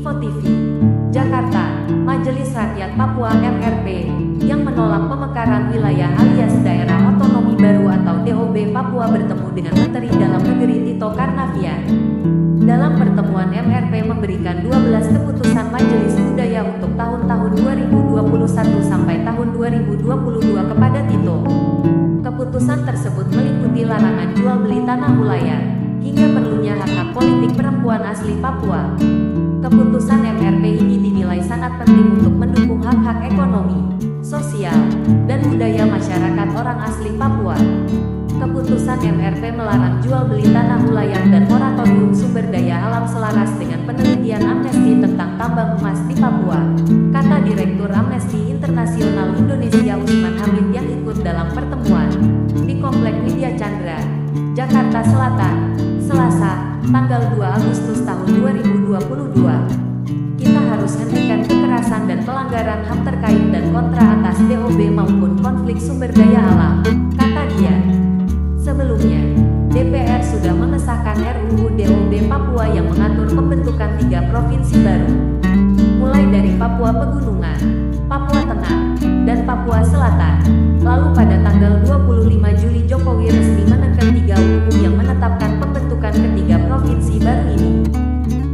Info TV, Jakarta, Majelis Rakyat Papua (MRP) yang menolak pemekaran wilayah alias Daerah Otonomi Baru atau DOB Papua bertemu dengan Menteri Dalam Negeri Tito Karnavian. Dalam pertemuan, MRP memberikan 12 keputusan Majelis Budaya untuk tahun-tahun 2021 sampai tahun 2022 kepada Tito. Keputusan tersebut meliputi larangan jual beli tanah ulayar, hingga perlunya hak-hak politik perempuan asli Papua. Keputusan MRP ini dinilai sangat penting untuk mendukung hak-hak ekonomi, sosial, dan budaya masyarakat orang asli Papua. Keputusan MRP melarang jual beli tanah ulayar dan moratorium sumber daya alam selaras dengan penelitian Amnesty tentang tambang emas di Papua, kata Direktur Amnesty Internasional Indonesia Usman Hamid yang ikut dalam pertemuan di Komplek Widya Chandra, Jakarta Selatan, Selasa, tanggal 2 Agustus tahun 2022. Kita harus hentikan kekerasan dan pelanggaran HAM terkait dan kontra atas DOB maupun konflik sumber daya alam, kata dia. Sebelumnya, DPR sudah mengesahkan RUU DOB Papua yang mengatur pembentukan 3 provinsi baru, mulai dari Papua Pegunungan, Papua Tengah, dan Papua Selatan. Lalu pada tanggal 25 Juli Jokowi resmi menekan 3 UU yang menetapkan pembentukan ketiga provinsi baru ini.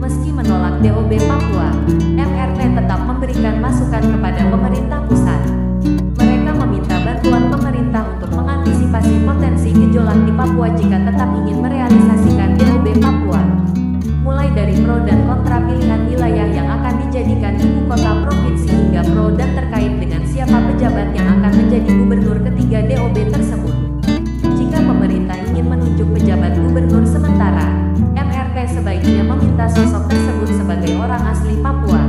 Meski menolak DOB Papua, MRP tetap memberikan masukan kepada pemerintah pusat. Mereka meminta bantuan pemerintah untuk mengantisipasi potensi gejolak di Papua jika tetap ingin merealisasikan DOB Papua. Mulai dari pro dan kontra pilihan wilayah yang akan dijadikan ibu kota provinsi hingga pro dan terkait dengan siapa pejabat yang akan menjadi gubernur ketiga DOB tersebut. Jika pemerintah ingin menunjuk pejabat gubernur sementara, MRP sebaiknya meminta sosok tersebut sebagai orang asli Papua.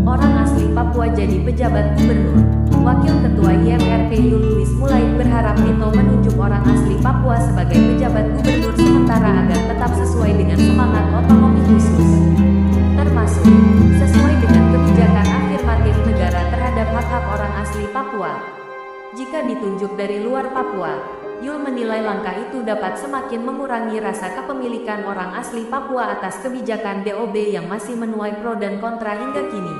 Orang asli Papua jadi pejabat gubernur. Wakil Ketua IMRP Julius Mulaid berharap Tito menunjuk orang asli Papua sebagai pejabat gubernur sementara agar tetap sesuai dengan semangat otonomi khusus, termasuk sesuai dengan kebijakan afirmatif negara terhadap hak-hak orang asli Papua. Jika ditunjuk dari luar Papua, Yul menilai langkah itu dapat semakin mengurangi rasa kepemilikan orang asli Papua atas kebijakan DOB yang masih menuai pro dan kontra hingga kini.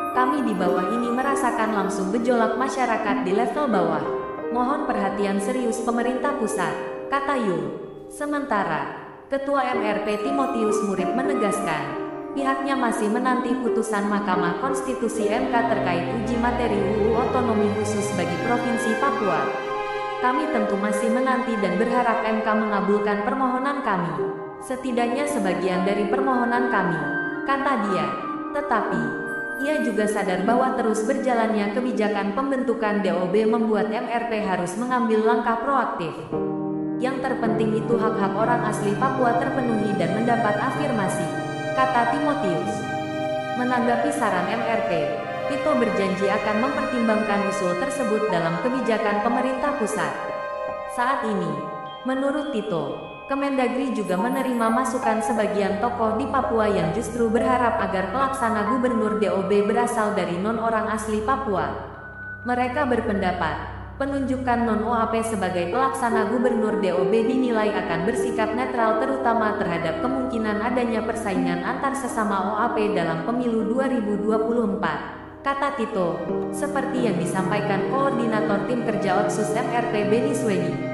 Kami di bawah ini merasakan langsung gejolak masyarakat di level bawah. Mohon perhatian serius pemerintah pusat, kata Yul. Sementara, Ketua MRP Timotius Murib menegaskan, pihaknya masih menanti putusan Mahkamah Konstitusi MK terkait uji materi UU Otonomi Khusus bagi Provinsi Papua. Kami tentu masih menanti dan berharap MK mengabulkan permohonan kami, setidaknya sebagian dari permohonan kami, kata dia. Tetapi, ia juga sadar bahwa terus berjalannya kebijakan pembentukan DOB membuat MRP harus mengambil langkah proaktif. Yang terpenting itu hak-hak orang asli Papua terpenuhi dan mendapat afirmasi, kata Timotius. Menanggapi saran MRP, Tito berjanji akan mempertimbangkan usul tersebut dalam kebijakan pemerintah pusat. Saat ini, menurut Tito, Kemendagri juga menerima masukan sebagian tokoh di Papua yang justru berharap agar pelaksana gubernur DOB berasal dari non-orang asli Papua. Mereka berpendapat, penunjukan non-OAP sebagai pelaksana gubernur DOB dinilai akan bersikap netral terutama terhadap kemungkinan adanya persaingan antar sesama OAP dalam pemilu 2024, kata Tito, seperti yang disampaikan Koordinator Tim Kerja Otsus MRP Beni Swedi.